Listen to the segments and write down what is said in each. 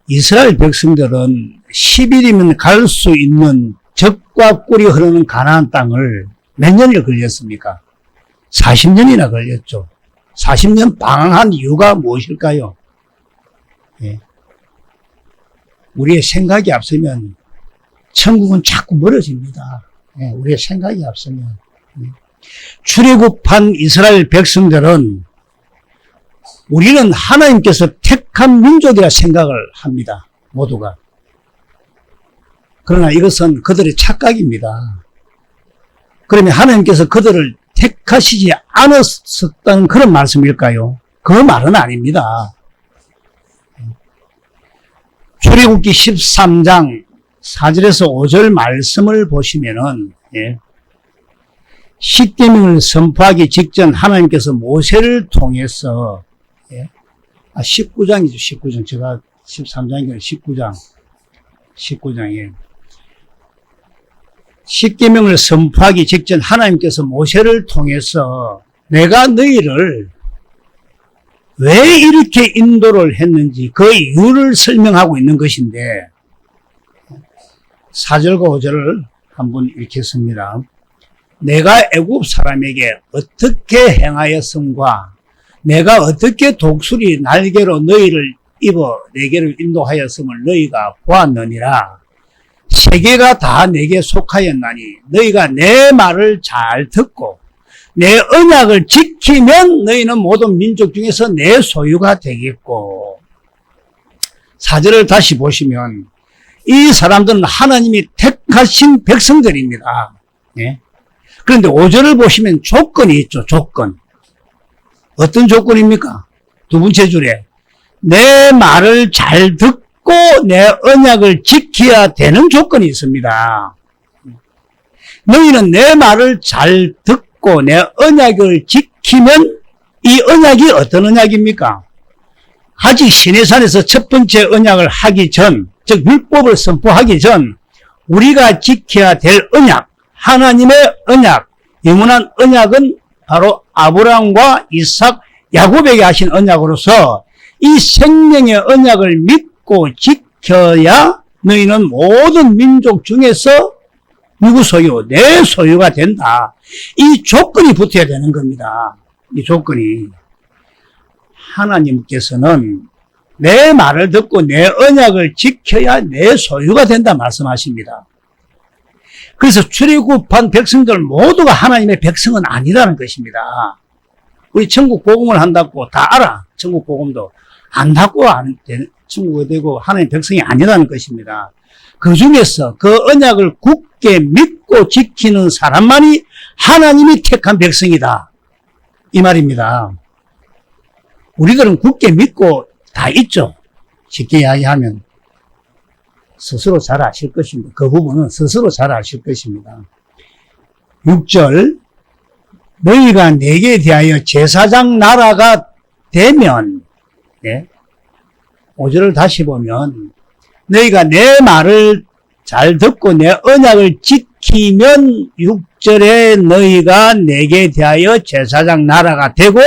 이스라엘 백성들은 10일이면 갈 수 있는 젖과 꿀이 흐르는 가나안 땅을 몇 년이 걸렸습니까? 40년이나 걸렸죠. 40년 방황한 이유가 무엇일까요? 예. 우리의 생각이 앞서면 천국은 자꾸 멀어집니다. 예. 우리의 생각이 앞서면. 출애굽한 이스라엘 백성들은 우리는 하나님께서 택한 민족이라 생각을 합니다. 모두가. 그러나 이것은 그들의 착각입니다. 그러면 하나님께서 그들을 택하시지 않았었다는 그런 말씀일까요? 그 말은 아닙니다. 출애굽기 13장 4절에서 5절 말씀을 보시면은, 예, 십계명을 선포하기 직전 하나님께서 모세를 통해서, 예, 19장이죠. 19장. 제가 13장이니까 19장에. 십계명을 선포하기 직전 하나님께서 모세를 통해서 내가 너희를 왜 이렇게 인도를 했는지 그 이유를 설명하고 있는 것인데 4절과 5절을 한번 읽겠습니다. 내가 애굽 사람에게 어떻게 행하였음과 내가 어떻게 독수리 날개로 너희를 입어 내게로 인도하였음을 너희가 보았느니라. 세계가 다 내게 속하였나니 너희가 내 말을 잘 듣고 내 언약을 지키면 너희는 모든 민족 중에서 내 소유가 되겠고. 4절을 다시 보시면 이 사람들은 하나님이 택하신 백성들입니다. 예? 그런데 5절을 보시면 조건이 있죠. 조건. 어떤 조건입니까? 두 번째 줄에 내 말을 잘 듣고 내 언약을 지켜야 되는 조건이 있습니다. 너희는 내 말을 잘 듣고 내 언약을 지키면 이 언약이 어떤 언약입니까? 아직 시내산에서 첫 번째 언약을 하기 전, 즉 율법을 선포하기 전 우리가 지켜야 될 언약, 하나님의 언약, 영원한 언약은 바로 아브라함과 이삭, 야곱에게 하신 언약으로서 이 생명의 언약을 믿고 지켜야 너희는 모든 민족 중에서 누구 소유? 내 소유가 된다. 이 조건이 붙어야 되는 겁니다. 이 조건이. 하나님께서는 내 말을 듣고 내 언약을 지켜야 내 소유가 된다 말씀하십니다. 그래서 출애굽한 백성들 모두가 하나님의 백성은 아니라는 것입니다. 우리 천국 복음을 한다고 다 알아. 천국 복음도 안다고 천국이 되고 하나님의 백성이 아니라는 것입니다. 그 중에서 그 언약을 굳게 믿고 지키는 사람만이 하나님이 택한 백성이다. 이 말입니다. 우리들은 굳게 믿고 다 있죠. 쉽게 이야기하면 스스로 잘 아실 것입니다. 그 부분은 스스로 잘 아실 것입니다. 6절 너희가 내게 대하여 제사장 나라가 되면, 네? 5절을 다시 보면 너희가 내 말을 잘 듣고 내 언약을 지키면 6절에 너희가 내게 대하여 제사장 나라가 되고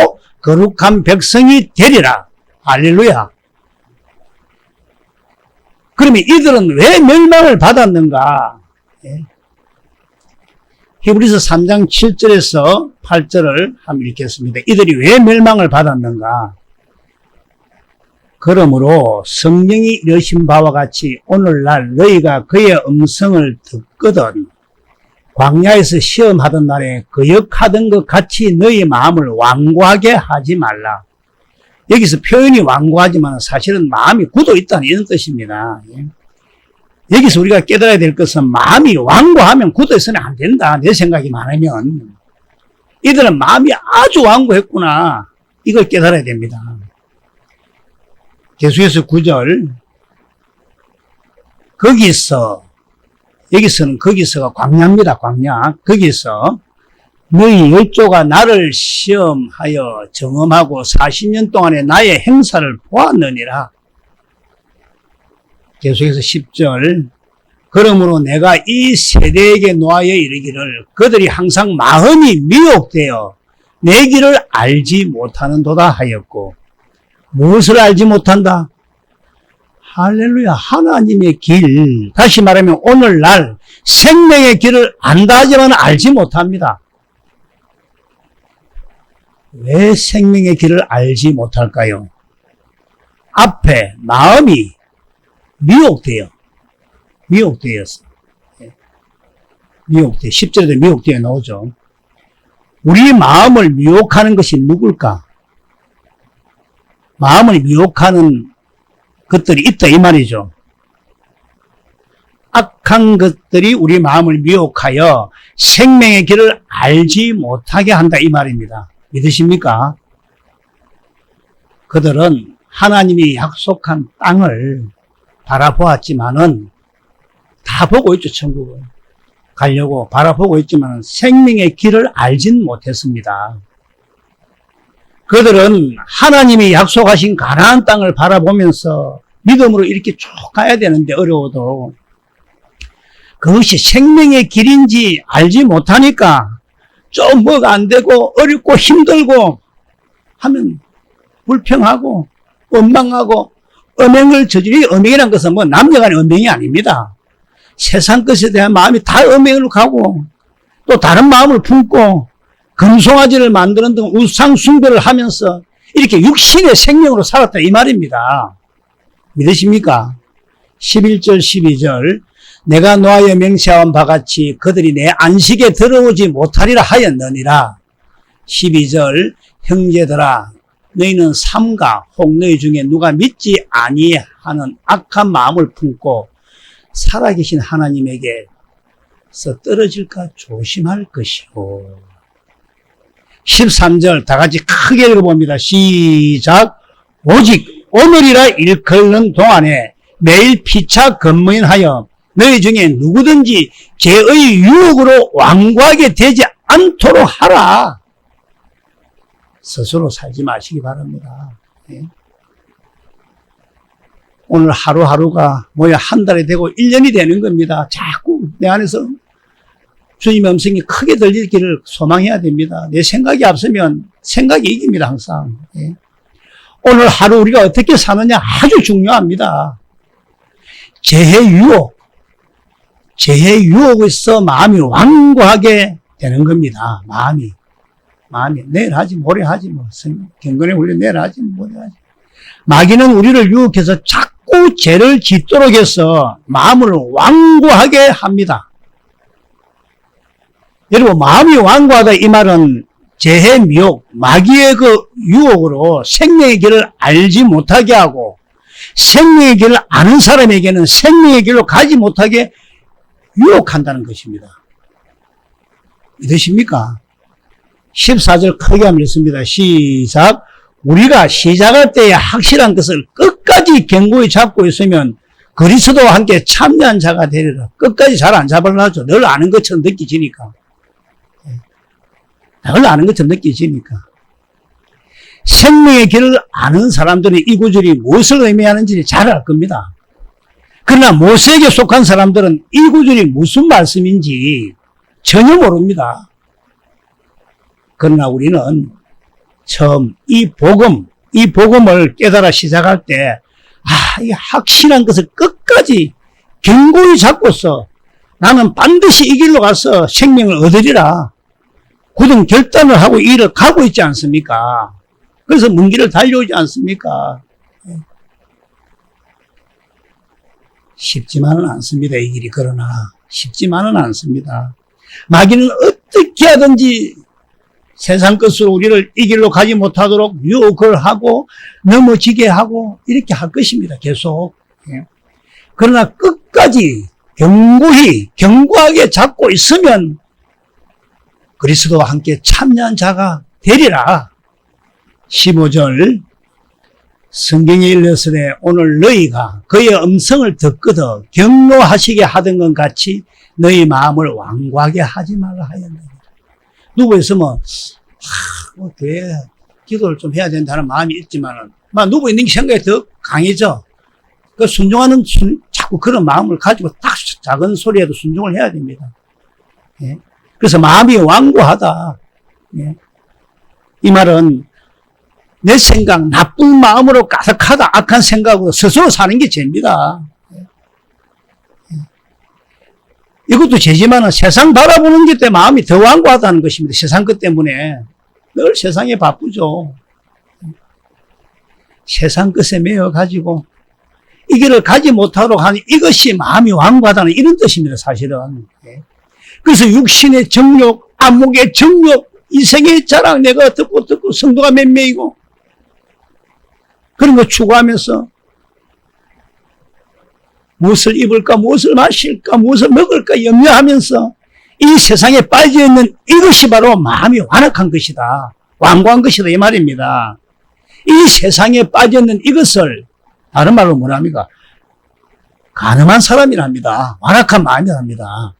거룩한 백성이 되리라. 할렐루야. 그러면 이들은 왜 멸망을 받았는가? 예. 히브리서 3장 7절에서 8절을 한번 읽겠습니다. 이들이 왜 멸망을 받았는가? 그러므로 성령이 이르신 바와 같이 오늘날 너희가 그의 음성을 듣거든 광야에서 시험하던 날에 거역하던 것 같이 너희 마음을 완고하게 하지 말라. 여기서 표현이 완고하지만 사실은 마음이 굳어 있다는 이런 뜻입니다. 여기서 우리가 깨달아야 될 것은 마음이 완고하면 굳어 있으면 안 된다. 내 생각이 많으면. 이들은 마음이 아주 완고했구나. 이걸 깨달아야 됩니다. 계속해서 9절 거기서가 광야입니다. 광야. 거기서 너희 열조가 나를 시험하여 정험하고 40년 동안의 나의 행사를 보았느니라. 계속해서 10절 그러므로 내가 이 세대에게 노하여 이르기를 그들이 항상 마음이 미혹되어 내 길을 알지 못하는 도다 하였고 무엇을 알지 못한다? 할렐루야. 하나님의 길. 다시 말하면 오늘날 생명의 길을 안다 하지만 알지 못합니다. 왜 생명의 길을 알지 못할까요? 앞에 마음이 미혹되었어. 미혹돼. 10절에도 미혹되어 나오죠. 우리 마음을 미혹하는 것이 누굴까? 마음을 미혹하는 것들이 있다 이 말이죠. 악한 것들이 우리 마음을 미혹하여 생명의 길을 알지 못하게 한다 이 말입니다. 믿으십니까? 그들은 하나님이 약속한 땅을 바라보았지만은 다 보고 있죠. 천국을 가려고 바라보고 있지만 생명의 길을 알진 못했습니다. 그들은 하나님이 약속하신 가나안 땅을 바라보면서 믿음으로 이렇게 쭉 가야 되는데 어려워도 그것이 생명의 길인지 알지 못하니까 좀 뭐가 안 되고 어렵고 힘들고 하면 불평하고 원망하고 음행을 저지르. 음행이란 것은 뭐 남녀간의 음행이 아닙니다. 세상 것에 대한 마음이 다 음행으로 가고 또 다른 마음을 품고 금송아지를 만드는 등 우상 숭배를 하면서 이렇게 육신의 생명으로 살았다 이 말입니다. 믿으십니까? 11절 12절 내가 노하여 명시한 바같이 그들이 내 안식에 들어오지 못하리라 하였느니라. 12절 형제들아 너희는 삼가 혹 너희 중에 누가 믿지 아니하는 악한 마음을 품고 살아계신 하나님에게서 떨어질까 조심할 것이고. 13절 다 같이 크게 읽어봅니다. 시작. 오직 오늘이라 일컫는 동안에 매일 피차 근무인하여 너희 중에 누구든지 죄의 유혹으로 완고하게 되지 않도록 하라. 스스로 살지 마시기 바랍니다. 예. 오늘 하루하루가 뭐야 한 달이 되고 1년이 되는 겁니다. 자꾸 내 안에서 주님의 음성이 크게 들리기를 소망해야 됩니다. 내 생각이 앞서면 생각이 이깁니다. 항상. 예. 오늘 하루 우리가 어떻게 사느냐 아주 중요합니다. 재해 유혹에서 마음이 완고하게 되는 겁니다. 마음이 내일 하지 모레 하지 뭐 경건의 훈련 내일 하지 모레 하지. 마귀는 우리를 유혹해서 자꾸 죄를 짓도록 해서 마음을 완고하게 합니다. 여러분 마음이 완고하다 이 말은 재해 미혹, 마귀의 그 유혹으로 생명의 길을 알지 못하게 하고 생명의 길을 아는 사람에게는 생명의 길로 가지 못하게 유혹한다는 것입니다. 믿으십니까? 14절 크게 한번 읽습니다. 시작. 우리가 시작할 때에 확실한 것을 끝까지 견고히 잡고 있으면 그리스도와 함께 참여한 자가 되리라. 끝까지 잘 안 잡으려죠. 늘 아는 것처럼 느껴지니까. 늘 아는 것처럼 느껴지니까. 생명의 길을 아는 사람들은 이 구절이 무엇을 의미하는지 잘 알 겁니다. 그러나 모세에게 속한 사람들은 이 구절이 무슨 말씀인지 전혀 모릅니다. 그러나 우리는 처음 이 복음을 깨달아 시작할 때, 이 확실한 것을 끝까지 견고히 잡고서 나는 반드시 이 길로 가서 생명을 얻으리라. 굳은 결단을 하고 이 일을 가고 있지 않습니까? 그래서 먼 길을 달려오지 않습니까? 쉽지만은 않습니다. 이 길이. 그러나 쉽지만은 않습니다. 마귀는 어떻게 하든지 세상 것으로 우리를 이 길로 가지 못하도록 유혹을 하고 넘어지게 하고 이렇게 할 것입니다. 계속. 그러나 끝까지 견고하게 잡고 있으면 그리스도와 함께 참여한 자가 되리라. 15절 성경에 일렀으되 오늘 너희가 그의 음성을 듣거든 경노하시게 하던 것 같이 너희 마음을 완고하게 하지 말라 하였느니라. 누구 있으면 교회 기도를 좀 해야 된다는 마음이 있지만은 누구 있는 게 생각이 더 강해져. 그 순종하는 자꾸 그런 마음을 가지고 딱 작은 소리에도 순종을 해야 됩니다. 예? 그래서 마음이 완고하다. 예? 이 말은 내 생각, 나쁜 마음으로 가득하다, 악한 생각으로 스스로 사는 게 죄입니다. 이것도 죄지만은 세상 바라보는 게 때 마음이 더 완고하다는 것입니다. 세상 것 때문에. 늘 세상에 바쁘죠. 세상 것에 매여가지고 이 길을 가지 못하도록 하는 이것이 마음이 완고하다는 이런 뜻입니다. 사실은. 그래서 육신의 정욕, 안목의 정욕, 이생의 자랑 내가 듣고 성도가 몇 명이고 그런 거 추구하면서 무엇을 입을까, 무엇을 마실까, 무엇을 먹을까 염려하면서 이 세상에 빠져있는 이것이 바로 마음이 완악한 것이다. 완고한 것이다. 이 말입니다. 이 세상에 빠져있는 이것을 다른 말로 뭐랍니까? 가늠한 사람이랍니다. 완악한 마음이랍니다.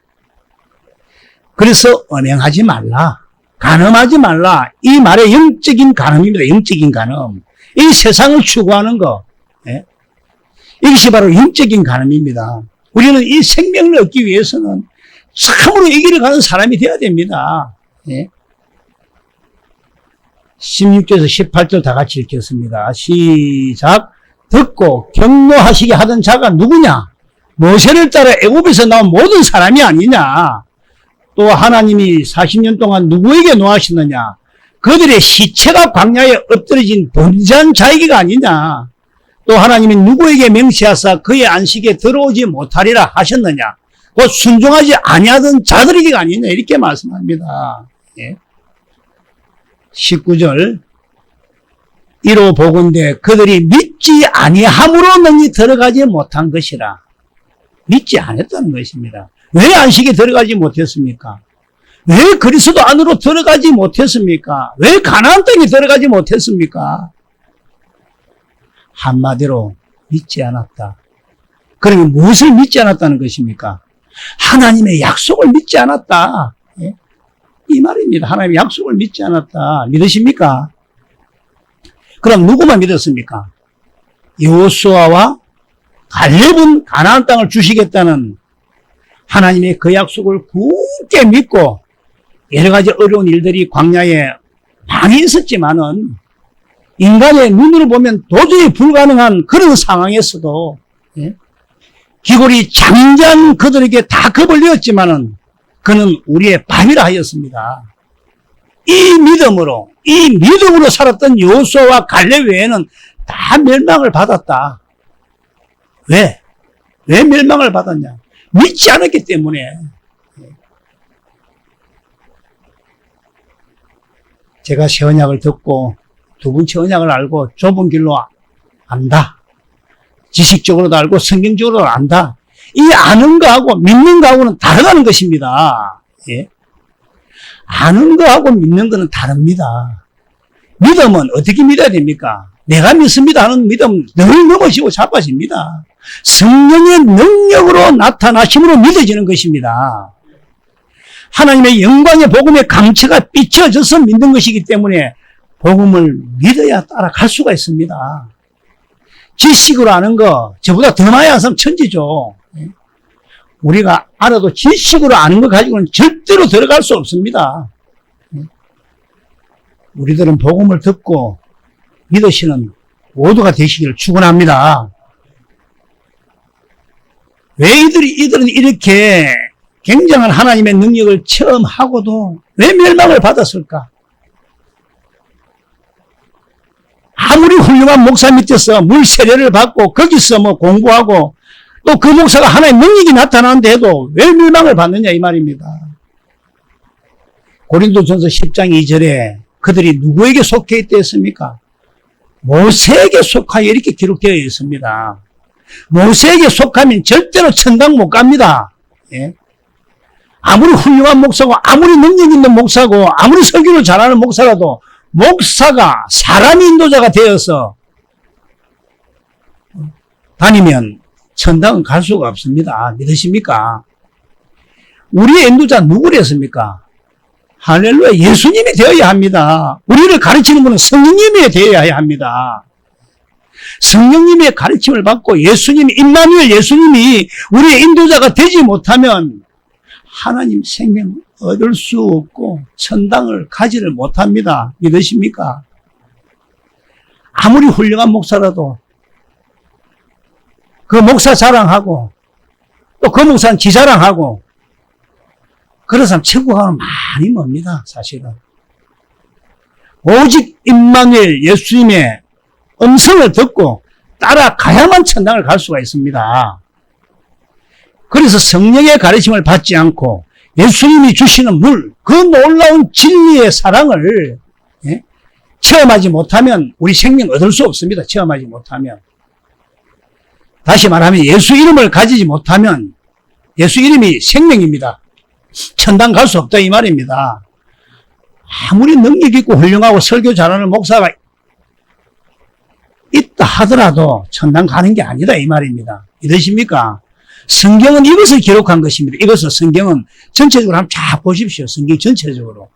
그래서 언행하지 말라. 가늠하지 말라. 이 말의 영적인 가늠입니다. 영적인 가늠. 이 세상을 추구하는 거. 예? 이것이 바로 영적인 가늠입니다. 우리는 이 생명을 얻기 위해서는 참으로 이 길을 가는 사람이 되어야 됩니다. 예? 16절에서 18절 다 같이 읽겠습니다. 시작. 듣고 경노하시게 하던 자가 누구냐? 모세를 따라 애굽에서 나온 모든 사람이 아니냐? 또 하나님이 40년 동안 누구에게 노하셨느냐? 그들의 시체가 광야에 엎드려진 번제한 자에게가 아니냐? 또 하나님이 누구에게 명시하사 그의 안식에 들어오지 못하리라 하셨느냐? 곧 순종하지 아니하던 자들에게가 아니냐? 이렇게 말씀합니다. 예. 19절 이로 보건대 그들이 믿지 아니함으로 능히 들어가지 못한 것이라. 믿지 않았다는 것입니다. 왜 안식에 들어가지 못했습니까? 왜 그리스도 안으로 들어가지 못했습니까? 왜 가나안 땅에 들어가지 못했습니까? 한마디로 믿지 않았다. 그러면 무엇을 믿지 않았다는 것입니까? 하나님의 약속을 믿지 않았다. 예? 이 말입니다. 하나님의 약속을 믿지 않았다. 믿으십니까? 그럼 누구만 믿었습니까? 여호수아와 갈렙은 가나안 땅을 주시겠다는 하나님의 그 약속을 굳게 믿고 여러 가지 어려운 일들이 광야에 많이 있었지만은 인간의 눈으로 보면 도저히 불가능한 그런 상황에서도 예? 기골이 장장 그들에게 다 겁을 내었지만은 그는 우리의 밥이라 하였습니다. 이 믿음으로 살았던 여호수아와 갈렙 외에는 다 멸망을 받았다. 왜? 왜 멸망을 받았냐? 믿지 않았기 때문에. 제가 새 언약을 듣고 두 번째 언약을 알고 좁은 길로 안다. 지식적으로도 알고 성경적으로도 안다. 이 아는 거하고 믿는 거하고는 다르다는 것입니다. 예? 아는 거하고 믿는 거는 다릅니다. 믿음은 어떻게 믿어야 됩니까? 내가 믿습니다 하는 믿음은 늘 넘어지고 자빠집니다. 성령의 능력으로 나타나심으로 믿어지는 것입니다. 하나님의 영광의 복음의 강처가 비춰져서 믿는 것이기 때문에 복음을 믿어야 따라갈 수가 있습니다. 지식으로 아는 거 저보다 더 많이 아는 사람 천지죠. 우리가 알아도 지식으로 아는 거 가지고는 절대로 들어갈 수 없습니다. 우리들은 복음을 듣고 믿으시는 모두가 되시기를 축원합니다. 왜 이들은 이렇게 굉장한 하나님의 능력을 처음 하고도 왜 멸망을 받았을까? 아무리 훌륭한 목사 밑에서 물 세례를 받고 거기서 뭐 공부하고 또 그 목사가 하나의 능력이 나타나는데 해도 왜 멸망을 받느냐 이 말입니다. 고린도전서 10장 2절에 그들이 누구에게 속해 있다 했습니까? 모세에게 속하여 이렇게 기록되어 있습니다. 모세에게 속하면 절대로 천당 못 갑니다. 예? 아무리 훌륭한 목사고 아무리 능력 있는 목사고 아무리 설교를 잘하는 목사라도 목사가 사람 인도자가 되어서 다니면 천당은 갈 수가 없습니다. 믿으십니까? 우리의 인도자 누구랬습니까? 할렐루야, 예수님이 되어야 합니다. 우리를 가르치는 분은 성령님이 되어야 합니다. 성령님의 가르침을 받고 예수님, 임마누엘 예수님이 우리의 인도자가 되지 못하면 하나님 생명 얻을 수 없고 천당을 가지를 못합니다. 믿으십니까? 아무리 훌륭한 목사라도 그 목사 자랑하고 또 그 목사는 지 자랑하고 그런 사람 천국하고는 많이 멉니다. 사실은. 오직 임마누엘 예수님의 음성을 듣고 따라가야만 천당을 갈 수가 있습니다. 그래서 성령의 가르침을 받지 않고 예수님이 주시는 물, 그 놀라운 진리의 사랑을 체험하지 못하면 우리 생명 얻을 수 없습니다. 체험하지 못하면. 다시 말하면 예수 이름을 가지지 못하면 예수 이름이 생명입니다. 천당 갈 수 없다 이 말입니다. 아무리 능력 있고 훌륭하고 설교 잘하는 목사가 있다 하더라도 천당 가는 게 아니다 이 말입니다. 이러십니까? 성경은 이것을 기록한 것입니다. 이것을 성경은 전체적으로 한번 쫙 보십시오. 성경 전체적으로.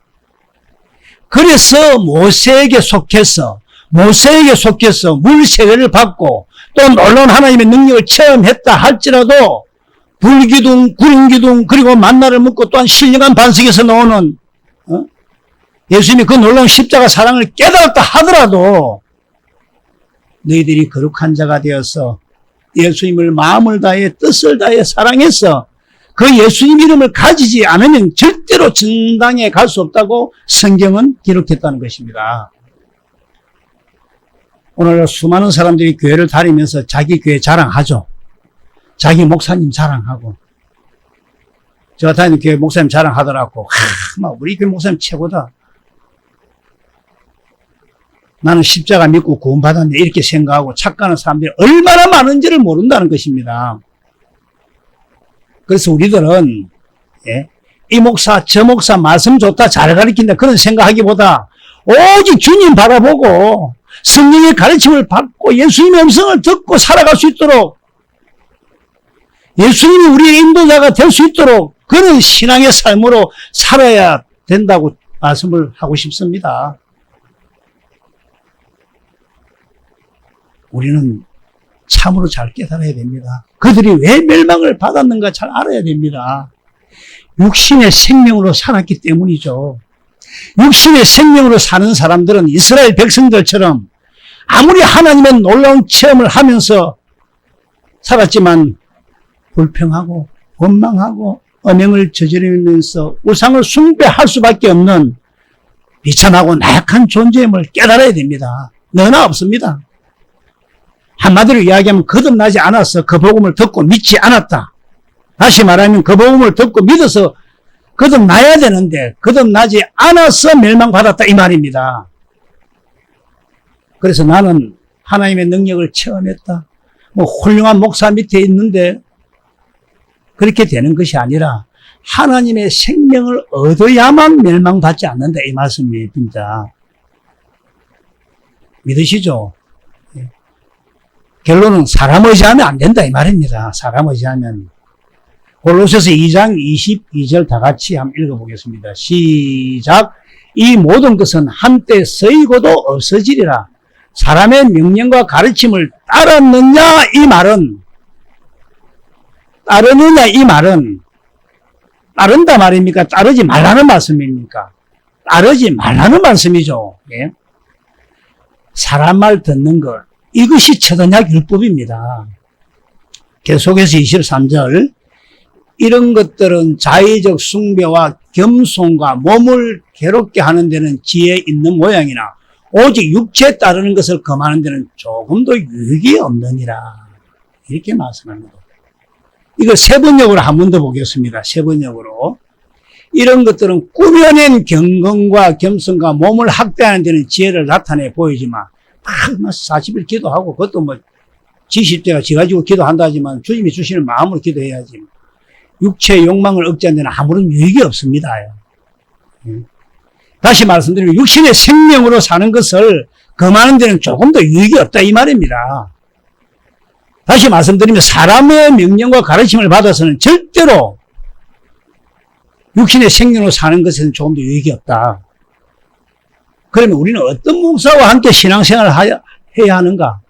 그래서 모세에게 속해서 물 세례를 받고 또 놀라운 하나님의 능력을 체험했다 할지라도 불기둥, 구름기둥 그리고 만나를 먹고 또한 신령한 반석에서 나오는 예수님이 그 놀라운 십자가 사랑을 깨달았다 하더라도 너희들이 거룩한 자가 되어서 예수님을 마음을 다해 뜻을 다해 사랑해서 그 예수님 이름을 가지지 않으면 절대로 천당에 갈 수 없다고 성경은 기록했다는 것입니다. 오늘 수많은 사람들이 교회를 다니면서 자기 교회 자랑하죠. 자기 목사님 자랑하고. 제가 다니는 교회 목사님 자랑하더라고. 막 우리 교회 목사님 최고다. 나는 십자가 믿고 구원받았는데 이렇게 생각하고 착각하는 사람들이 얼마나 많은지를 모른다는 것입니다. 그래서 우리들은 이 목사 저 목사 말씀 좋다 잘 가르친다 그런 생각하기보다 오직 주님 바라보고 성령의 가르침을 받고 예수님의 음성을 듣고 살아갈 수 있도록 예수님이 우리의 인도자가 될 수 있도록 그런 신앙의 삶으로 살아야 된다고 말씀을 하고 싶습니다. 우리는 참으로 잘 깨달아야 됩니다. 그들이 왜 멸망을 받았는가 잘 알아야 됩니다. 육신의 생명으로 살았기 때문이죠. 육신의 생명으로 사는 사람들은 이스라엘 백성들처럼 아무리 하나님의 놀라운 체험을 하면서 살았지만 불평하고 원망하고 언행을 저지르면서 우상을 숭배할 수밖에 없는 비참하고 나약한 존재임을 깨달아야 됩니다. 너나 없습니다. 한마디로 이야기하면 거듭나지 않아서 그 복음을 듣고 믿지 않았다. 다시 말하면 그 복음을 듣고 믿어서 거듭나야 되는데 거듭나지 않아서 멸망받았다 이 말입니다. 그래서 나는 하나님의 능력을 체험했다. 훌륭한 목사 밑에 있는데 그렇게 되는 것이 아니라 하나님의 생명을 얻어야만 멸망받지 않는다 이 말씀입니다. 믿으시죠? 결론은 사람 의지하면 안 된다 이 말입니다. 사람 의지하면. 골로새서 2장 22절 다 같이 한번 읽어보겠습니다. 시작. 이 모든 것은 한때 쓰이고도 없어지리라. 사람의 명령과 가르침을 따르느냐 이 말은 따른다 말입니까? 따르지 말라는 말씀입니까? 따르지 말라는 말씀이죠. 예? 사람 말 듣는 것 이것이 처언약 율법입니다. 계속해서 23절 이런 것들은 자의적 숭배와 겸손과 몸을 괴롭게 하는 데는 지혜 있는 모양이나 오직 육체에 따르는 것을 금하는 데는 조금도 유익이 없느니라. 이렇게 말씀합니다. 이걸 세번역으로 한 번 더 보겠습니다. 세번역으로. 이런 것들은 꾸며낸 경건과 겸손과 몸을 학대하는 데는 지혜를 나타내 보이지만 40일 기도하고 그것도 지십대가 지가지고 기도한다 하지만 주님이 주시는 마음으로 기도해야지 육체의 욕망을 억제하는 데는 아무런 유익이 없습니다. 다시 말씀드리면 육신의 생명으로 사는 것을 금하는 데는 조금 더 유익이 없다 이 말입니다. 다시 말씀드리면 사람의 명령과 가르침을 받아서는 절대로 육신의 생명으로 사는 것에는 조금 더 유익이 없다. 그러면 우리는 어떤 목사와 함께 신앙생활을 해야 하는가?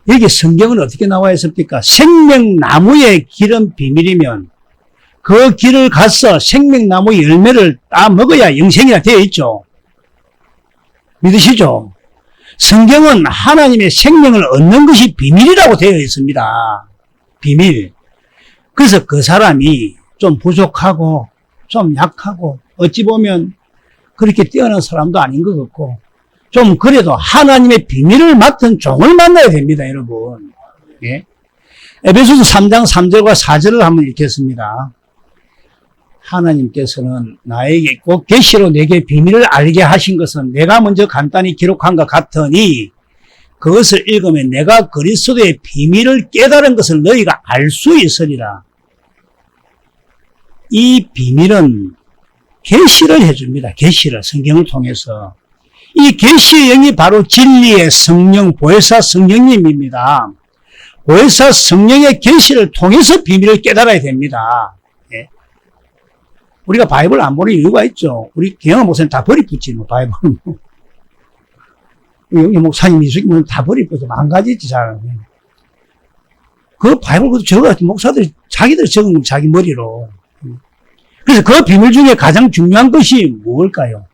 여기 성경은 어떻게 나와 있습니까? 생명나무의 길은 비밀이면 그 길을 가서 생명나무 열매를 따 먹어야 영생이라 되어 있죠. 믿으시죠? 성경은 하나님의 생명을 얻는 것이 비밀이라고 되어 있습니다. 비밀. 그래서 그 사람이 좀 부족하고 좀 약하고 어찌 보면 그렇게 뛰어난 사람도 아닌 것 같고 좀 그래도 하나님의 비밀을 맡은 종을 만나야 됩니다, 여러분. 예? 에베소서 3장 3절과 4절을 한번 읽겠습니다. 하나님께서는 나에게 꼭 계시로 내게 비밀을 알게 하신 것은 내가 먼저 간단히 기록한 것 같으니 그것을 읽으면 내가 그리스도의 비밀을 깨달은 것을 너희가 알 수 있으리라. 이 비밀은 계시를 해줍니다. 계시를 성경을 통해서. 이 계시의 영이 바로 진리의 성령, 보혜사 성령님입니다. 보혜사 성령의 계시를 통해서 비밀을 깨달아야 됩니다. 예. 우리가 바이블 안 보는 이유가 있죠. 우리 경영 목사님 다 버리붙지, 뭐, 바이블은. 영희 목사님, 이수기 목사님 다 버리붙지, 망가지지, 잘. 그 바이블 적어가지고 목사들이 자기들 적은 건 자기 머리로. 그래서 그 비밀 중에 가장 중요한 것이 무엇일까요?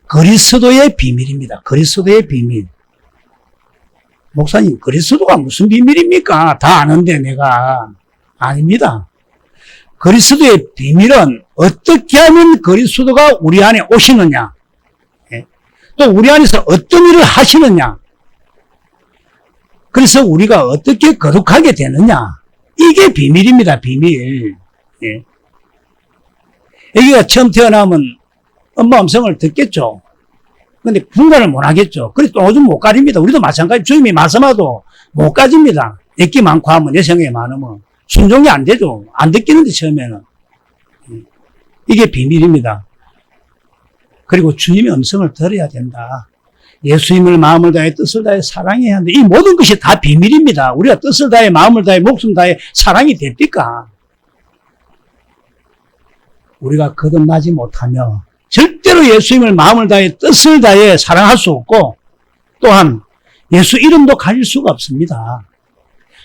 그리스도의 비밀입니다. 그리스도의 비밀. 목사님, 그리스도가 무슨 비밀입니까? 다 아는데 내가. 아닙니다. 그리스도의 비밀은 어떻게 하면 그리스도가 우리 안에 오시느냐, 또 우리 안에서 어떤 일을 하시느냐, 그래서 우리가 어떻게 거룩하게 되느냐, 이게 비밀입니다. 비밀. 예. 애기가 처음 태어나면 엄마 음성을 듣겠죠. 근데 분간을 못 하겠죠. 그래서 또 오줌 못 가립니다. 우리도 마찬가지. 주님이 말씀하도 못 가집니다. 애기 많고 하면, 여성이 많으면. 순종이 안 되죠. 안 듣기는데, 처음에는. 이게 비밀입니다. 그리고 주님의 음성을 들어야 된다. 예수님을 마음을 다해 뜻을 다해 사랑해야 한다. 이 모든 것이 다 비밀입니다. 우리가 뜻을 다해 마음을 다해 목숨 다해 사랑이 됩니까? 우리가 거듭나지 못하며 절대로 예수님을 마음을 다해 뜻을 다해 사랑할 수 없고 또한 예수 이름도 가릴 수가 없습니다.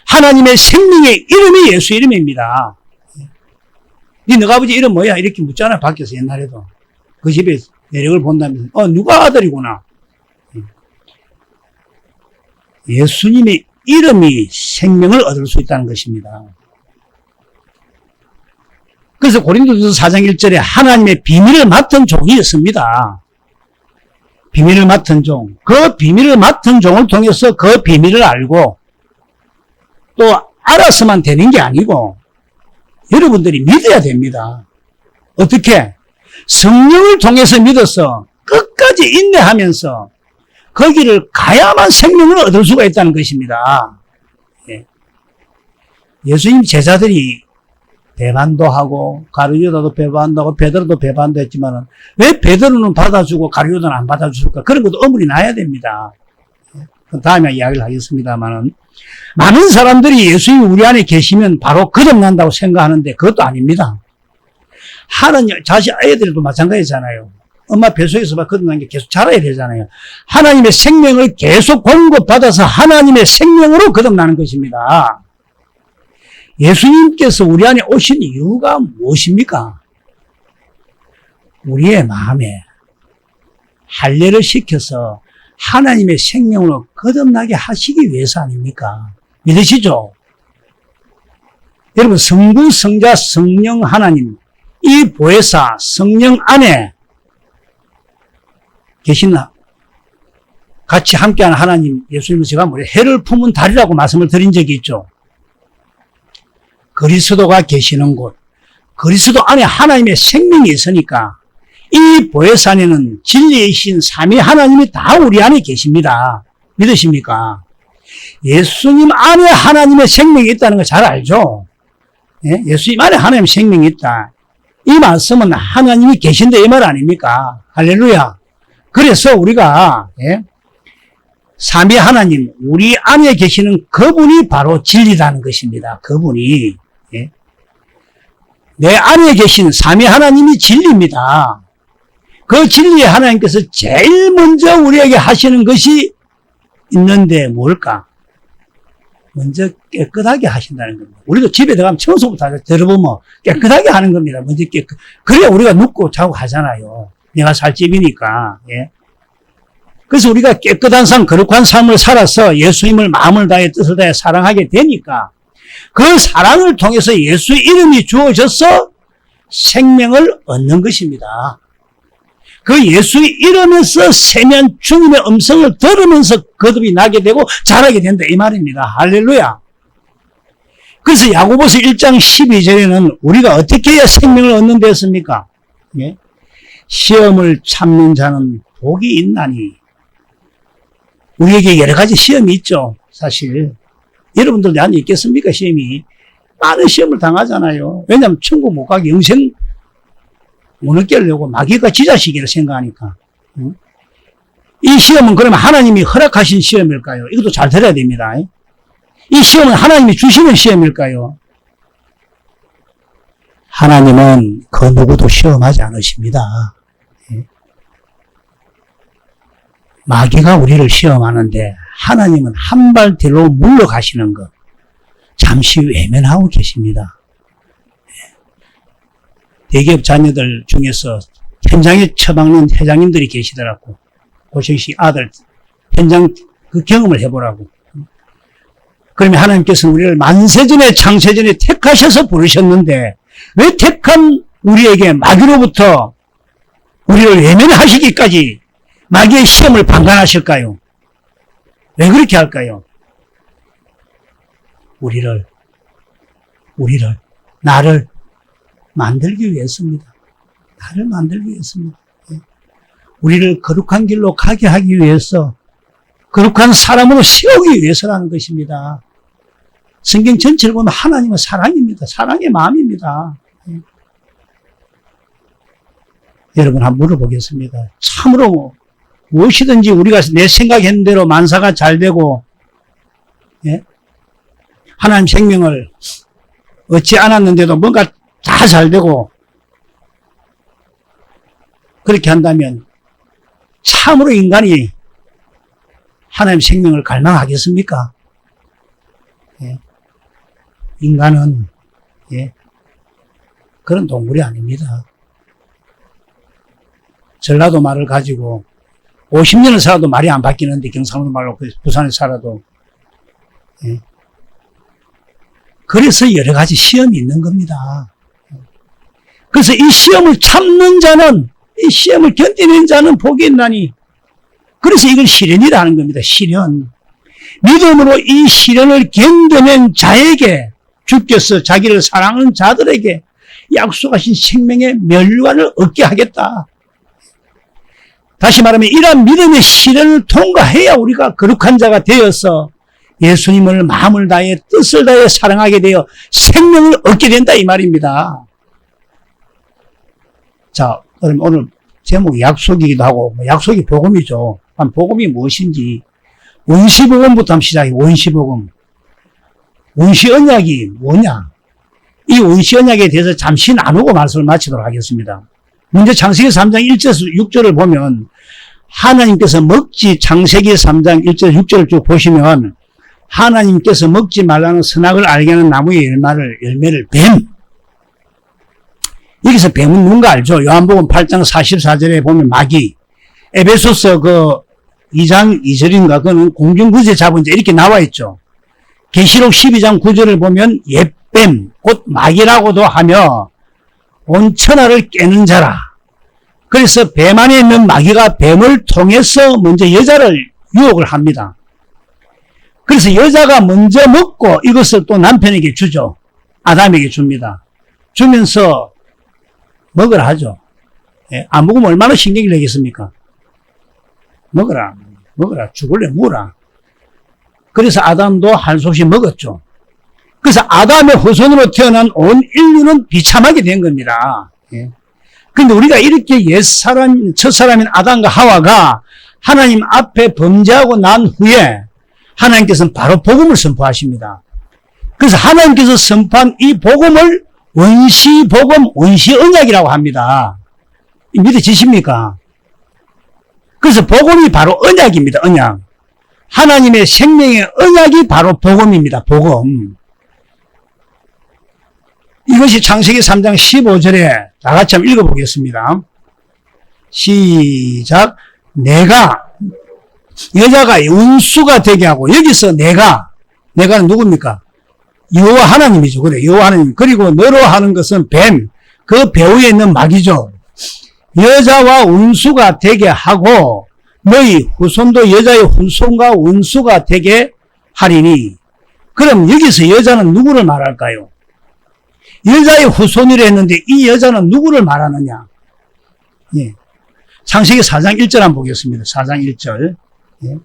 하나님의 생명의 이름이 예수 이름입니다. 너희 아버지 이름 뭐야? 이렇게 묻잖아, 밖에서 옛날에도. 그 집에 내력을 본다면서 누가 아들이구나. 예수님의 이름이 생명을 얻을 수 있다는 것입니다. 그래서 고린도전서 4장 1절에 하나님의 비밀을 맡은 종이 있습니다. 비밀을 맡은 종. 그 비밀을 맡은 종을 통해서 그 비밀을 알고 또 알아서만 되는 게 아니고 여러분들이 믿어야 됩니다. 어떻게? 성령을 통해서 믿어서 끝까지 인내하면서 거기를 가야만 생명을 얻을 수가 있다는 것입니다. 예. 예수님 제자들이 배반도 하고 가룟유다도 배반도 하고 베드로도 배반도 했지만은 왜 베드로는 받아주고 가룟유다는 안 받아줄까? 그런 것도 어물이 나야 됩니다. 그 다음에 이야기를 하겠습니다만은 많은 사람들이 예수님이 우리 안에 계시면 바로 거듭난다고 생각하는데 그것도 아닙니다. 하나님 자신 아이들도 마찬가지잖아요. 엄마 뱃속에서 거듭난 게 계속 자라야 되잖아요. 하나님의 생명을 계속 공급받아서 하나님의 생명으로 거듭나는 것입니다. 예수님께서 우리 안에 오신 이유가 무엇입니까? 우리의 마음에 할례를 시켜서 하나님의 생명으로 거듭나게 하시기 위해서 아닙니까? 믿으시죠? 여러분, 성부, 성자, 성령 하나님, 이 보혜사 성령 안에 계신 같이 함께하는 하나님, 예수님은 제가 해를 품은 달이라고 말씀을 드린 적이 있죠. 그리스도가 계시는 곳, 그리스도 안에 하나님의 생명이 있으니까 이 보혜사 안에는 진리이신 삼위 하나님이 다 우리 안에 계십니다. 믿으십니까? 예수님 안에 하나님의 생명이 있다는 거 잘 알죠? 예? 예수님 안에 하나님의 생명이 있다. 이 말씀은 하나님이 계신다 이 말 아닙니까? 할렐루야. 그래서 우리가 삼위 하나님, 우리 안에 계시는 그분이 바로 진리라는 것입니다. 그분이. 내 안에 계신 삼위 하나님이 진리입니다. 그 진리의 하나님께서 제일 먼저 우리에게 하시는 것이 있는데 뭘까? 먼저 깨끗하게 하신다는 겁니다. 우리도 집에 들어가면 청소부터 들어보면 깨끗하게 하는 겁니다. 먼저 그래야 우리가 눕고 자고 하잖아요. 내가 살 집이니까. 예. 그래서 우리가 깨끗한 삶, 거룩한 삶을 살아서 예수님을 마음을 다해 뜻을 다해 사랑하게 되니까 그 사랑을 통해서 예수 이름이 주어져서 생명을 얻는 것입니다. 그 예수 이름에서 세면 주님의 음성을 들으면서 거듭이 나게 되고 자라게 된다 이 말입니다. 할렐루야. 그래서 야고보서 1장 12절에는 우리가 어떻게 해야 생명을 얻는 데였습니까? 예? 시험을 참는 자는 복이 있나니. 우리에게 여러 가지 시험이 있죠. 사실 여러분들 나한테 있겠습니까? 시험이. 많은 시험을 당하잖아요. 왜냐하면 천국 못 가게 영생 못 얻게 하려고 마귀가 지 자식이라 생각하니까. 이 시험은 그러면 하나님이 허락하신 시험일까요? 이것도 잘 들어야 됩니다. 이 시험은 하나님이 주시는 시험일까요? 하나님은 그 누구도 시험하지 않으십니다. 마귀가 우리를 시험하는데 하나님은 한 발 뒤로 물러가시는 것 잠시 외면하고 계십니다. 대기업 자녀들 중에서 현장에 처박는 회장님들이 계시더라고. 고정식 아들 현장 그 경험을 해보라고. 그러면 하나님께서는 우리를 만세전에 창세전에 택하셔서 부르셨는데 왜 택한 우리에게 마귀로부터 우리를 외면하시기까지 마귀의 시험을 방관하실까요? 왜 그렇게 할까요? 나를 만들기 위해서입니다. 나를 만들기 위해서입니다. 우리를 거룩한 길로 가게 하기 위해서 거룩한 사람으로 세우기 위해서라는 것입니다. 성경 전체를 보면 하나님은 사랑입니다. 사랑의 마음입니다. 여러분 한번 물어보겠습니다. 참으로 무엇이든지 우리가 내 생각한 대로 만사가 잘 되고 하나님 생명을 얻지 않았는데도 뭔가 다 잘 되고 그렇게 한다면 참으로 인간이 하나님 생명을 갈망하겠습니까? 인간은 그런 동물이 아닙니다. 전라도 말을 가지고 50년을 살아도 말이 안 바뀌는데 경상도 말로 부산에 살아도 그래서 여러 가지 시험이 있는 겁니다. 그래서 이 시험을 참는 자는 이 시험을 견디는 자는 복이 있나니 그래서 이걸 시련이라 하는 겁니다. 시련. 믿음으로 이 시련을 견뎌낸 자에게 주께서 자기를 사랑하는 자들에게 약속하신 생명의 멸류관을 얻게 하겠다. 다시 말하면 이러한 믿음의 시련을 통과해야 우리가 거룩한 자가 되어서 예수님을 마음을 다해 뜻을 다해 사랑하게 되어 생명을 얻게 된다 이 말입니다. 자, 그럼 오늘 제목이 약속이기도 하고 약속이 복음이죠. 복음이 무엇인지 원시복음부터 한번 시작해. 원시복음. 원시언약이 뭐냐? 이 원시언약에 대해서 잠시 나누고 말씀을 마치도록 하겠습니다. 먼저 창세기 3장 1절에서 6절을 보면 하나님께서 먹지 창세기 3장 1절 6절을 쭉 보시면 하나님께서 먹지 말라는 선악을 알게 하는 나무의 열매를 뱀. 여기서 뱀은 뭔가 알죠? 요한복음 8장 44절에 보면 마귀. 에베소서 2장 2절인가 그거는 공중구제 잡은 자 이렇게 나와 있죠. 계시록 12장 9절을 보면 옛뱀 곧 마귀라고도 하며 온 천하를 깨는 자라. 그래서 뱀 안에 있는 마귀가 뱀을 통해서 먼저 여자를 유혹을 합니다. 그래서 여자가 먼저 먹고 이것을 또 남편에게 주죠. 아담에게 줍니다. 주면서 먹으라 하죠. 안 먹으면 얼마나 신경이 내겠습니까? 먹어라. 죽을래 먹어라. 그래서 아담도 할 수 없이 먹었죠. 그래서 아담의 후손으로 태어난 온 인류는 비참하게 된 겁니다. 그런데 우리가 이렇게 첫사람인 아담과 하와가 하나님 앞에 범죄하고 난 후에 하나님께서는 바로 복음을 선포하십니다. 그래서 하나님께서 선포한 이 복음을 원시복음, 원시언약이라고 합니다. 믿어지십니까? 그래서 복음이 바로 언약입니다. 언약. 하나님의 생명의 언약이 바로 복음입니다. 복음. 이것이 창세기 3장 15절에 다 같이 한번 읽어보겠습니다. 시작. 내가 여자가 운수가 되게 하고, 여기서 내가는 누굽니까? 여호와 하나님이죠. 그래, 여호와 하나님. 그리고 너로 하는 것은 뱀, 그 배후에 있는 마귀죠. 여자와 운수가 되게 하고, 너희 후손도 여자의 후손과 운수가 되게 하리니. 그럼 여기서 여자는 누구를 말할까요? 여자의 후손이라 했는데 이 여자는 누구를 말하느냐? 예. 창세기 4장 1절 한번 보겠습니다. 4장 1절. 예.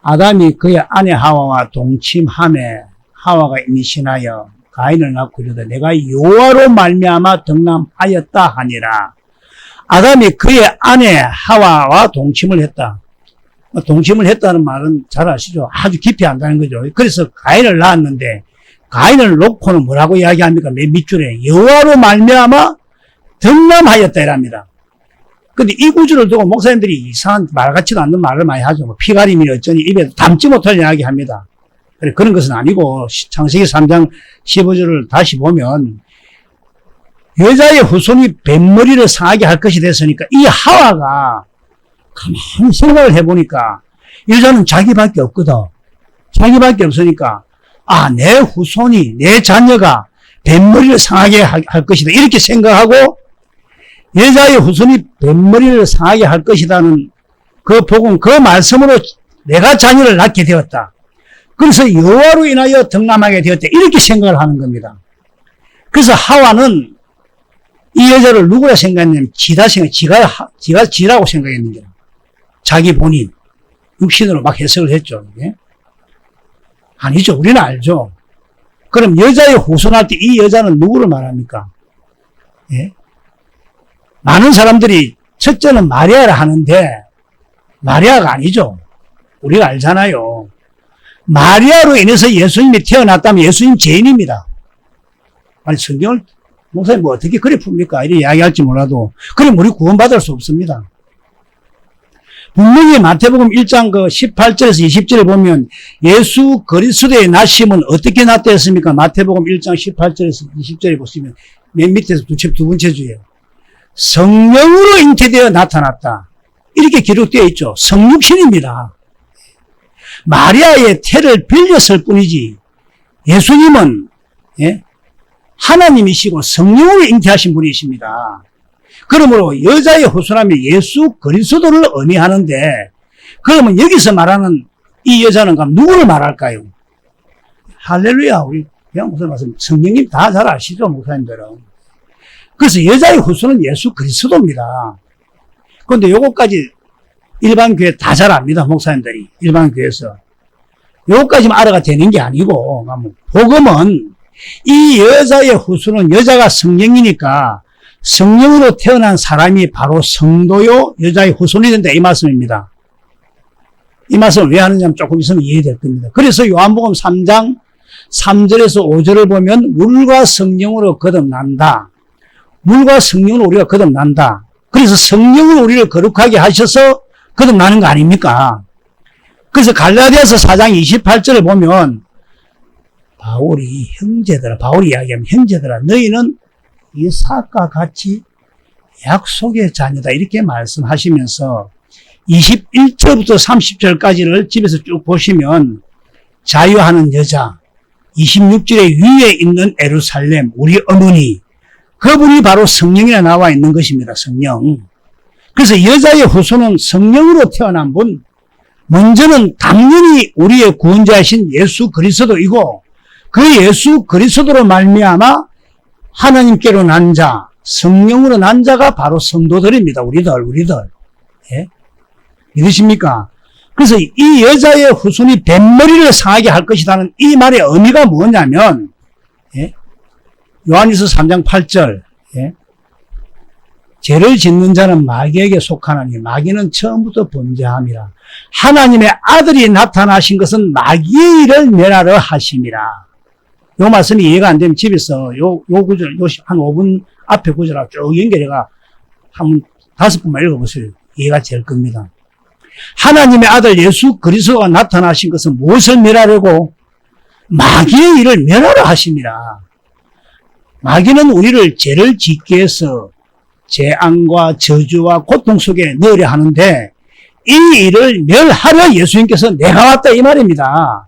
아담이 그의 아내 하와와 동침함에 하와가 임신하여 가인을 낳고 이르되 내가 여호와로 말미암아 덕남하였다 하니라. 아담이 그의 아내 하와와 동침을 했다. 동침을 했다는 말은 잘 아시죠? 아주 깊이 안다는 거죠. 그래서 가인을 낳았는데 가인을 놓고는 뭐라고 이야기합니까? 맨 밑줄에 여호와로 말미암아 덕남하였다 이랍니다. 근데 이 구절을 두고 목사님들이 이상한 말 같지도 않는 말을 많이 하죠. 뭐 피가림이 어쩌니 입에 담지 못할 이야기 합니다. 그런 것은 아니고 창세기 3장 15절을 다시 보면 여자의 후손이 뱃머리를 상하게 할 것이 됐으니까 이 하와가 가만히 생각을 해보니까 여자는 자기밖에 없거든. 자기밖에 없으니까 내 후손이 내 자녀가 뱃머리를 상하게 할 것이다 이렇게 생각하고 여자의 후손이 뱃머리를 상하게 할 것이라는 그 복음, 그 말씀으로 내가 자녀를 낳게 되었다. 그래서 여호와로 인하여 덕남하게 되었다. 이렇게 생각을 하는 겁니다. 그래서 하와는 이 여자를 누구라 생각했냐면 지가 지라고 생각했는 거예요. 자기 본인, 육신으로 막 해석을 했죠. 예? 아니죠. 우리는 알죠. 그럼 여자의 후손할 때 이 여자는 누구를 말합니까? 예? 많은 사람들이 첫째는 마리아를 하는데 마리아가 아니죠. 우리가 알잖아요. 마리아로 인해서 예수님이 태어났다면 예수님 죄인입니다. 아니 성경을 목사님 뭐 어떻게 그래 풉니까? 이렇게 이야기할지 몰라도 그럼 우리 구원받을 수 없습니다. 분명히 마태복음 1장 18절에서 20절에 보면 예수 그리스도의 나심은 어떻게 나타났습니까? 마태복음 1장 18절에서 20절에 보시면 맨 밑에서 두 번째 주예요. 성령으로 잉태되어 나타났다. 이렇게 기록되어 있죠. 성육신입니다. 마리아의 태를 빌렸을 뿐이지 예수님은 하나님이시고 성령으로 잉태하신 분이십니다. 그러므로 여자의 후손하면 예수 그리스도를 의미하는데 그러면 여기서 말하는 이 여자는 그럼 누구를 말할까요? 할렐루야. 우리 그냥 무슨 말씀 성령님 다 잘 아시죠 목사님들은. 그래서 여자의 후손은 예수 그리스도입니다. 그런데 요거까지 일반 교회 다 잘 압니다 목사님들이. 일반 교회에서 요거까지만 알아가 되는 게 아니고 복음은 이 여자의 후손은 여자가 성령이니까 성령으로 태어난 사람이 바로 성도요 여자의 후손이 된다 이 말씀입니다. 이 말씀을 왜 하느냐면 조금 있으면 이해될 겁니다. 그래서 요한복음 3장 3절에서 5절을 보면 물과 성령으로 거듭난다. 물과 성령으로 우리가 거듭난다. 그래서 성령으로 우리를 거룩하게 하셔서 거듭나는 거 아닙니까? 그래서 갈라디아서 4장 28절을 보면 바울이 이야기하면 형제들아 너희는 이삭과 같이 약속의 자녀다 이렇게 말씀하시면서 21절부터 30절까지를 집에서 쭉 보시면 자유하는 여자 26절에 위에 있는 예루살렘 우리 어머니 그분이 바로 성령이라 나와 있는 것입니다. 성령. 그래서 여자의 후손은 성령으로 태어난 분 먼저는 당연히 우리의 구원자이신 예수 그리스도이고 그 예수 그리스도로 말미암아 하나님께로 난 자, 성령으로 난 자가 바로 성도들입니다. 우리들. 예? 믿으십니까? 그래서 이 여자의 후손이 뱃머리를 상하게 할 것이라는 이 말의 의미가 뭐냐면, 예? 요한일서 3장 8절, 예? 죄를 짓는 자는 마귀에게 속하나니 마귀는 처음부터 번제함이라. 하나님의 아들이 나타나신 것은 마귀의 일을 멸하려 하심이라. 요 말씀이 이해가 안 되면 집에서 요 구절, 한 5분 앞에 구절하고 쭉 연결해가 한 5번만 읽어보세요. 이해가 될 겁니다. 하나님의 아들 예수 그리스도가 나타나신 것은 무엇을 멸하려고? 마귀의 일을 멸하려 하십니다. 마귀는 우리를 죄를 짓게 해서 재앙과 저주와 고통 속에 넣으려 하는데 이 일을 멸하려 예수님께서 내가 왔다 이 말입니다.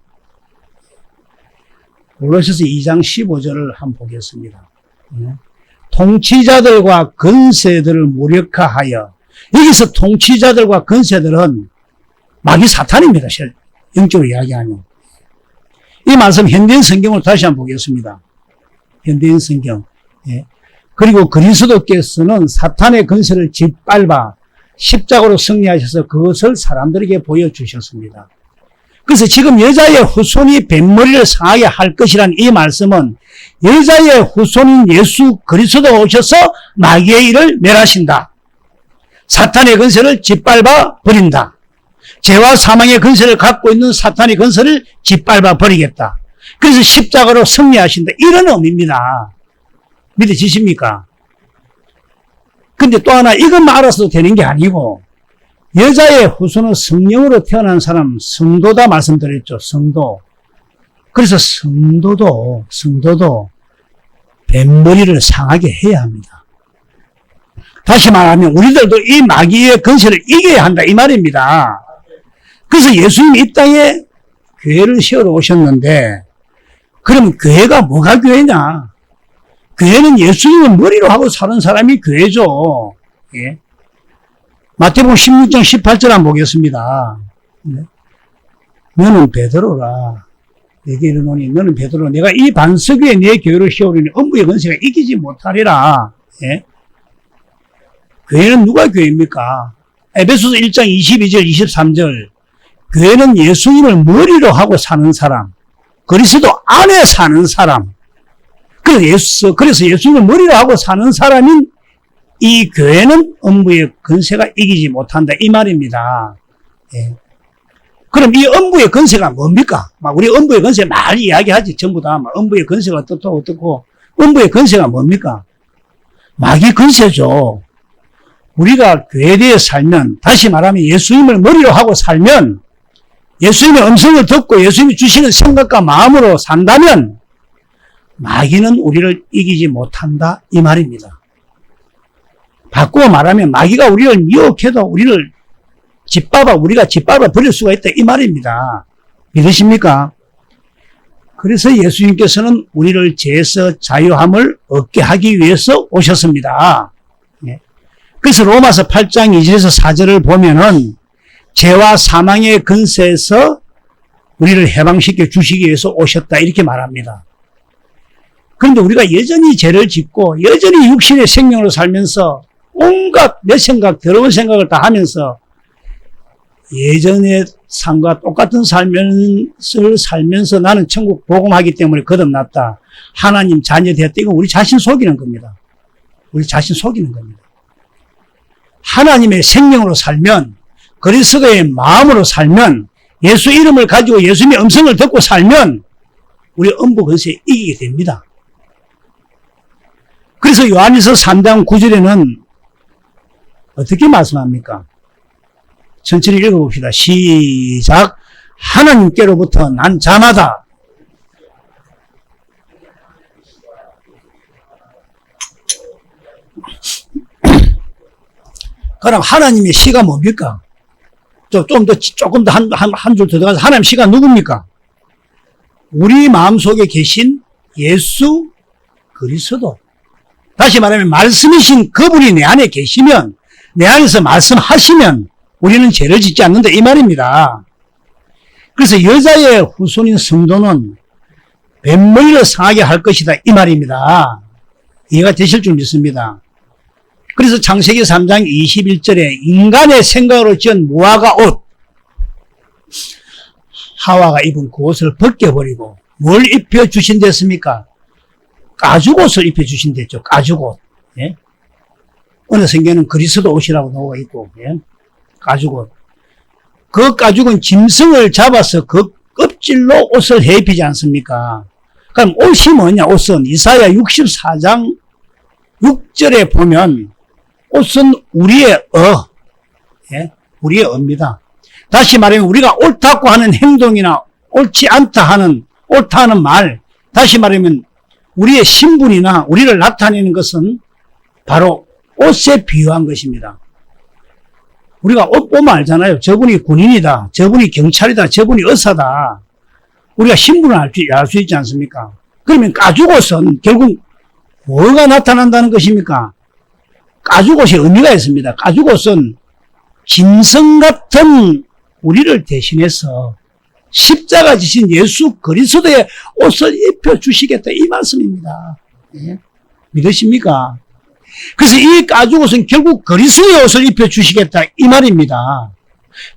골로새서 2장 15절을 한번 보겠습니다. 통치자들과 권세들을 무력화하여, 여기서 통치자들과 권세들은 마귀 사탄입니다. 영적으로 이야기하면. 이 말씀 현대인 성경으로 다시 한번 보겠습니다. 현대인 성경. 예. 그리고 그리스도께서는 사탄의 권세를 짓밟아 십자가로 승리하셔서 그것을 사람들에게 보여주셨습니다. 그래서 지금 여자의 후손이 뱃머리를 상하게 할 것이란 이 말씀은 여자의 후손인 예수 그리스도가 오셔서 마귀의 일을 멸하신다. 사탄의 권세를 짓밟아 버린다. 죄와 사망의 권세를 갖고 있는 사탄의 권세를 짓밟아 버리겠다. 그래서 십자가로 승리하신다. 이런 의미입니다. 믿어지십니까? 근데 또 하나 이것만 알아서도 되는 게 아니고 여자의 후손은 성령으로 태어난 사람 성도다 말씀드렸죠. 성도. 그래서 성도도 뱃머리를 상하게 해야 합니다. 다시 말하면 우리들도 이 마귀의 권세를 이겨야 한다 이 말입니다. 그래서 예수님이 이 땅에 교회를 세우러 오셨는데 그러면 교회가 뭐가 교회냐? 교회는 예수님을 머리로 하고 사는 사람이 교회죠. 예. 마태복음 16장 18절 한번 보겠습니다. 네. 너는 베드로라. 내게 이르노니 너는 베드로라. 내가 이 반석 위에 내 교회를 세우리니 음부의 권세가 이기지 못하리라. 예. 교회는 누가 교회입니까? 에베소서 1장 22절 23절. 교회는 예수님을 머리로 하고 사는 사람. 그리스도 안에 사는 사람. 그래서 예수님을 머리로 하고 사는 사람인 이 교회는 음부의 권세가 이기지 못한다 이 말입니다. 예. 그럼 이 음부의 권세가 뭡니까? 막 우리 음부의 권세 많이 이야기하지 전부 다. 막 음부의 권세가 어떻고 음부의 권세가 뭡니까? 마귀 권세죠. 우리가 교회에 살면 다시 말하면 예수님을 머리로 하고 살면 예수님의 음성을 듣고 예수님이 주시는 생각과 마음으로 산다면 마귀는 우리를 이기지 못한다 이 말입니다. 바꾸어 말하면 마귀가 우리를 미혹해도 우리를 우리가 짓밟아 버릴 수가 있다 이 말입니다. 믿으십니까? 그래서 예수님께서는 우리를 죄에서 자유함을 얻게 하기 위해서 오셨습니다. 그래서 로마서 8장 2절에서 4절을 보면은 죄와 사망의 근세에서 우리를 해방시켜 주시기 위해서 오셨다 이렇게 말합니다. 그런데 우리가 여전히 죄를 짓고 여전히 육신의 생명으로 살면서 온갖 내 생각, 더러운 생각을 다 하면서 예전의 삶과 똑같은 삶을 살면서 나는 천국 복음하기 때문에 거듭났다. 하나님 자녀 되었다. 이건 우리 자신 속이는 겁니다. 우리 자신 속이는 겁니다. 하나님의 생명으로 살면 그리스도의 마음으로 살면 예수 이름을 가지고 예수님의 음성을 듣고 살면 우리 음부 권세에 이기게 됩니다. 그래서 요한일서 3장 9절에는 어떻게 말씀합니까? 천천히 읽어봅시다. 시작. 하나님께로부터 난 자마다 그럼 하나님의 시가 뭡니까? 조금 더 한 줄 더 들어가서 하나님 시가 누굽니까? 우리 마음속에 계신 예수 그리스도. 다시 말하면 말씀이신 그분이 내 안에 계시면 내 안에서 말씀하시면 우리는 죄를 짓지 않는다 이 말입니다. 그래서 여자의 후손인 성도는 뱃머리를 상하게 할 것이다 이 말입니다. 이해가 되실 줄 믿습니다. 그래서 창세기 3장 21절에 인간의 생각으로 지은 무화과 옷, 하와가 입은 그 옷을 벗겨버리고 뭘 입혀주신댔습니까? 가죽옷을 입혀주신댔죠. 가죽옷. 예? 어느 성경에는 그리스도 옷이라고 나와 있고, 예? 가죽옷. 그 가죽은 짐승을 잡아서 그 껍질로 옷을 해 입히지 않습니까? 그럼 옷이 뭐냐? 옷은 이사야 64장 6절에 보면 옷은 우리의 예? 우리의 어입니다. 다시 말하면 우리가 옳다고 하는 행동이나 옳지 않다 하는, 옳다 하는 말, 다시 말하면 우리의 신분이나 우리를 나타내는 것은 바로 옷에 비유한 것입니다. 우리가 옷 보면 알잖아요. 저분이 군인이다. 저분이 경찰이다. 저분이 의사다. 우리가 신분을 알 수 있지 않습니까? 그러면 가죽옷은 결국 뭐가 나타난다는 것입니까? 가죽옷이 의미가 있습니다. 가죽옷은 짐승 같은 우리를 대신해서 십자가 지신 예수 그리스도의 옷을 입혀주시겠다 이 말씀입니다. 예? 믿으십니까? 그래서 이 가죽옷은 결국 그리스도의 옷을 입혀주시겠다 이 말입니다.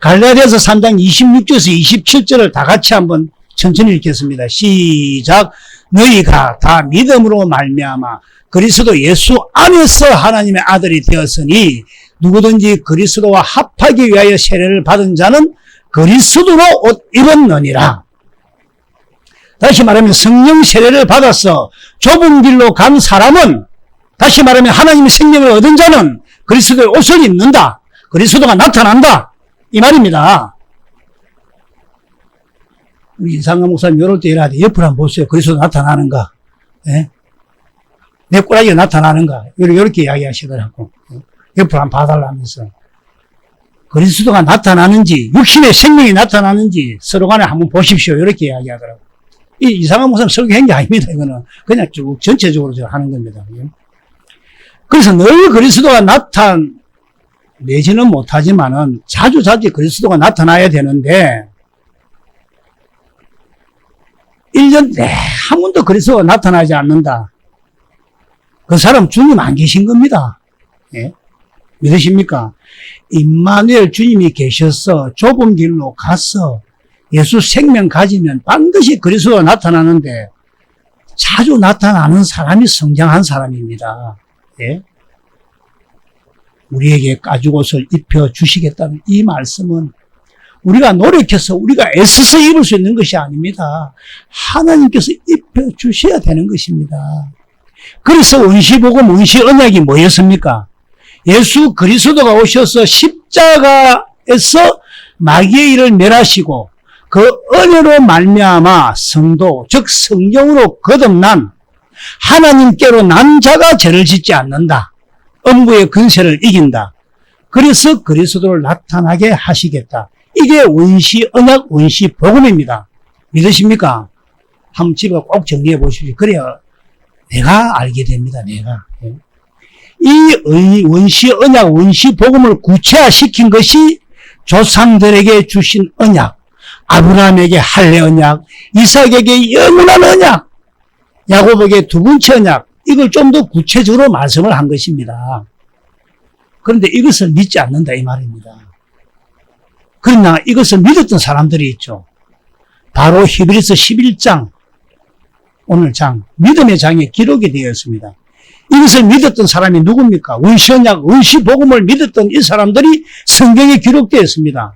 갈라디아서 3장 26절에서 27절을 다 같이 한번 천천히 읽겠습니다. 시작. 너희가 다 믿음으로 말미암아 그리스도 예수 안에서 하나님의 아들이 되었으니 누구든지 그리스도와 합하기 위하여 세례를 받은 자는 그리스도로 옷 입었느니라. 다시 말하면 성령 세례를 받아서 좁은 길로 간 사람은, 다시 말하면 하나님의 생명을 얻은 자는 그리스도의 옷을 입는다. 그리스도가 나타난다. 이 말입니다. 우리 이상가 목사님 이럴 때 일하는데 옆으로 한번 보세요. 그리스도 나타나는가? 예? 내 꼬라지가 나타나는가? 이렇게 이야기하시더라고. 옆으로 한번 봐달라면서. 그리스도가 나타나는지, 육신의 생명이 나타나는지 서로 간에 한번 보십시오. 이렇게 이야기하더라고. 이 이상한 목사님 설교한 게 아닙니다. 이거는 그냥 쭉 전체적으로 하는 겁니다. 그래서 늘 그리스도가 나타내지는 못하지만은 자주 그리스도가 나타나야 되는데 1년 내 한 번도 그리스도가 나타나지 않는다. 그 사람 주님 안 계신 겁니다. 예? 믿으십니까? 임마누엘 주님이 계셔서 좁은 길로 가서 예수 생명 가지면 반드시 그리스도가 나타나는데 자주 나타나는 사람이 성장한 사람입니다. 예? 우리에게 가죽옷을 입혀주시겠다는 이 말씀은 우리가 노력해서 우리가 애써서 입을 수 있는 것이 아닙니다. 하나님께서 입혀주셔야 되는 것입니다. 그래서 원시복음, 원시언약이 뭐였습니까? 예수 그리스도가 오셔서 십자가에서 마귀의 일을 멸하시고 그 은혜로 말미암아 성도, 즉 성령으로 거듭난 하나님께로 난 자가 죄를 짓지 않는다. 음부의 근세를 이긴다. 그래서 그리스도를 나타나게 하시겠다. 이게 원시언약, 원시복음입니다. 믿으십니까? 한번 집에 꼭 정리해 보십시오. 그래야 내가 알게 됩니다. 내가. 이 원시언약, 원시복음을 구체화시킨 것이 조상들에게 주신 언약, 아브라함에게 할례 언약, 이삭에게 영원한 언약, 야곱에게 두 번째 언약, 이걸 좀 더 구체적으로 말씀을 한 것입니다. 그런데 이것을 믿지 않는다 이 말입니다. 그러나 이것을 믿었던 사람들이 있죠. 바로 히브리서 11장, 오늘 장, 믿음의 장에 기록이 되어 있습니다. 이것을 믿었던 사람이 누굽니까? 원시언약, 원시복음을 믿었던 이 사람들이 성경에 기록되어 있습니다.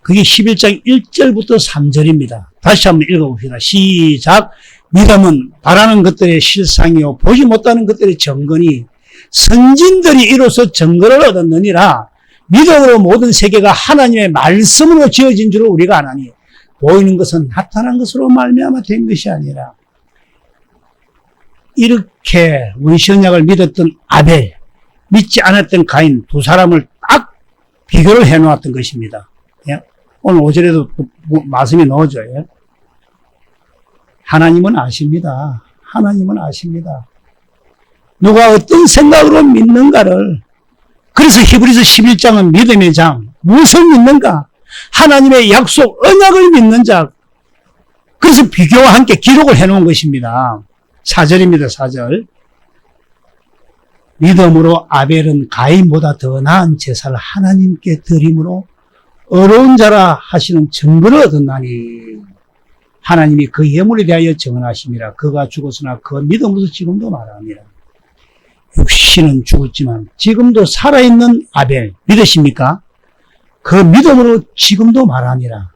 그게 11장 1절부터 3절입니다. 다시 한번 읽어봅시다. 시작. 믿음은 바라는 것들의 실상이요 보지 못하는 것들의 증거니 선진들이 이로써 증거를 얻었느니라. 믿음으로 모든 세계가 하나님의 말씀으로 지어진 줄을 우리가 아나니 보이는 것은 나타난 것으로 말미암아 된 것이 아니라. 이렇게 원시언약을 믿었던 아벨, 믿지 않았던 가인 두 사람을 딱 비교를 해놓았던 것입니다. 예? 오늘 5절에도 말씀이 넣어져요. 하나님은 아십니다. 하나님은 아십니다. 누가 어떤 생각으로 믿는가를. 그래서 히브리서 11장은 믿음의 장. 무엇을 믿는가? 하나님의 약속, 언약을 믿는 자. 그래서 비교와 함께 기록을 해놓은 것입니다. 4절입니다. 4절. 믿음으로 아벨은 가인보다 더 나은 제사를 하나님께 드림으로 어려운 자라 하시는 증거를 얻었나니 하나님이 그 예물에 대하여 증언하심이라. 그가 죽었으나 그 믿음으로서 지금도 말합니다. 육신은 죽었지만 지금도 살아있는 아벨 믿으십니까? 그 믿음으로 지금도 말하니라.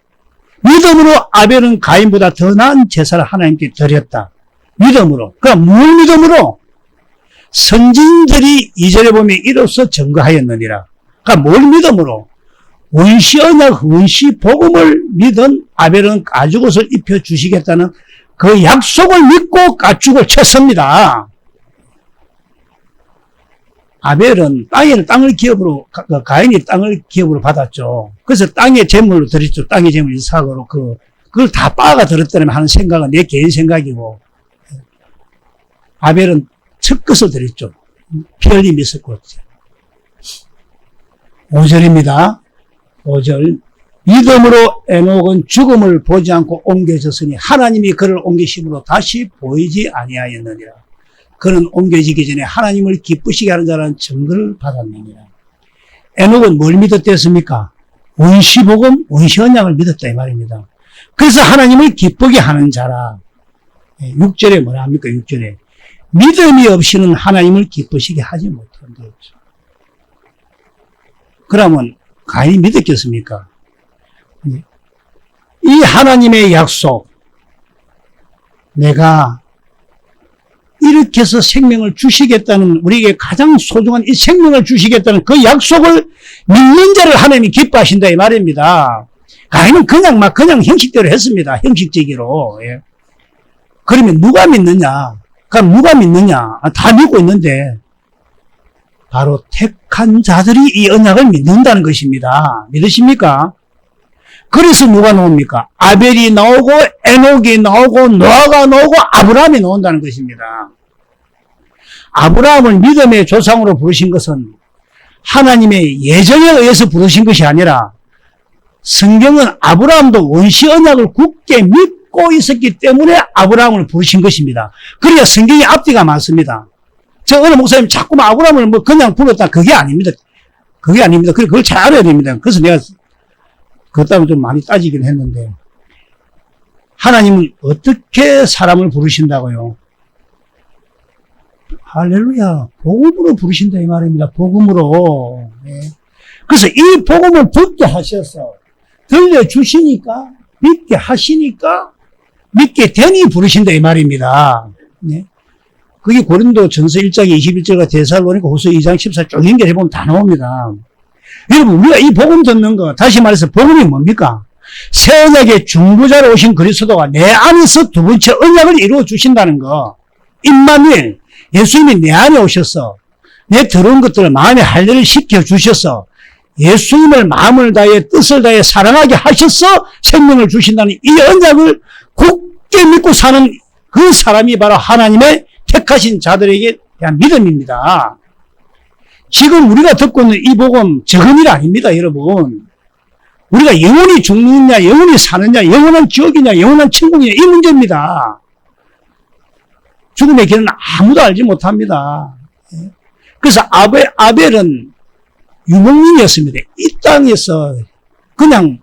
믿음으로 아벨은 가인보다 더 나은 제사를 하나님께 드렸다. 믿음으로. 그럼 뭘 믿음으로? 선진들이 2절에 보면 이로써 증거하였느니라. 그러니까 뭘 믿음으로? 원시언약, 원시복음을 믿은 아벨은 가죽옷을 입혀주시겠다는 그 약속을 믿고 가죽을 쳤습니다. 아벨은 땅을 기업으로, 가인이 땅을 기업으로 받았죠. 그래서 땅의 재물로 드렸죠. 땅의 재물 이삭으로 그걸 다 빠가 들었다면 하는 생각은 내 개인 생각이고, 아벨은 첫 것을 드렸죠. 피 흘림이 있었고. 5절입니다. 5절. 믿음으로 에녹은 죽음을 보지 않고 옮겨졌으니 하나님이 그를 옮기심으로 다시 보이지 아니하였느니라. 그는 옮겨지기 전에 하나님을 기쁘시게 하는 자라는 증거를 받았느니라. 에녹은 뭘 믿었댔습니까? 원시복음, 원시언약을 믿었다 이 말입니다. 그래서 하나님을 기쁘게 하는 자라. 6절에 뭐라 합니까? 6절에 믿음이 없이는 하나님을 기쁘시게 하지 못한다. 그러면 가인이 믿었겠습니까? 이 하나님의 약속, 내가 이렇게 해서 생명을 주시겠다는, 우리에게 가장 소중한 이 생명을 주시겠다는 그 약속을 믿는 자를 하나님이 기뻐하신다 이 말입니다. 가인은 그냥 형식대로 했습니다. 형식적으로. 예. 그러면 누가 믿느냐? 그럼 누가 믿느냐? 다 믿고 있는데 바로 택한 자들이 이 언약을 믿는다는 것입니다. 믿으십니까? 그래서 누가 나옵니까? 아벨이 나오고 에녹이 나오고 노아가 나오고 아브라함이 나온다는 것입니다. 아브라함을 믿음의 조상으로 부르신 것은 하나님의 예정에 의해서 부르신 것이 아니라 성경은 아브라함도 원시 언약을 굳게 믿고 있었기 때문에 아브라함을 부르신 것입니다. 그래야 성경의 앞뒤가 많습니다. 저 어느 목사님 자꾸만 아브라함을 그냥 불렀다. 그게 아닙니다. 그게 아닙니다. 그걸 잘 알아야 됩니다. 그래서 내가 그것 때문에 좀 많이 따지긴 했는데, 하나님은 어떻게 사람을 부르신다고요? 할렐루야. 복음으로 부르신다 이 말입니다. 복음으로. 네. 그래서 이 복음을 듣게 하셔서 들려주시니까, 믿게 하시니까, 믿게 되니 부르신다 이 말입니다. 네. 그게 고린도 전서 1장 21절과 데살로니가 후서 2장 14절 쭉 연결해보면 다 나옵니다. 여러분, 우리가 이 복음 듣는 거, 다시 말해서 복음이 뭡니까? 새 언약의 중보자로 오신 그리스도가 내 안에서 두 번째 언약을 이루어 주신다는 거. 임마누엘, 예수님이 내 안에 오셔서 내 들어온 것들을 마음에 할례를 시켜 주셔서 예수님을 마음을 다해 뜻을 다해 사랑하게 하셔서 생명을 주신다는 이 언약을 굳게 믿고 사는 그 사람이 바로 하나님의 택하신 자들에게 대한 믿음입니다. 지금 우리가 듣고 있는 이 복음 적은 일 아닙니다, 여러분. 우리가 영원히 죽느냐, 영원히 사느냐, 영원한 지옥이냐, 영원한 천국이냐 이 문제입니다. 죽음의 길은 아무도 알지 못합니다. 그래서 아벨은 유목민이었습니다. 이 땅에서 그냥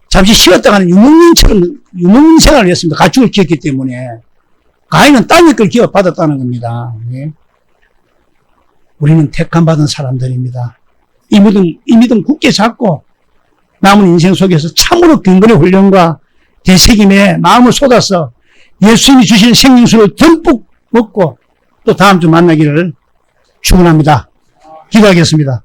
잠시 쉬었다 가는 유목민 생활을 했습니다. 가축을 키웠기 때문에. 가인은 땅의 걸 기업받았다는 겁니다. 우리는 택함 받은 사람들입니다. 이 믿음 굳게 잡고 남은 인생 속에서 참으로 경건의 훈련과 대책임에 마음을 쏟아서 예수님이 주신 생명수를 듬뿍 먹고 또 다음 주 만나기를 축원합니다. 기도하겠습니다.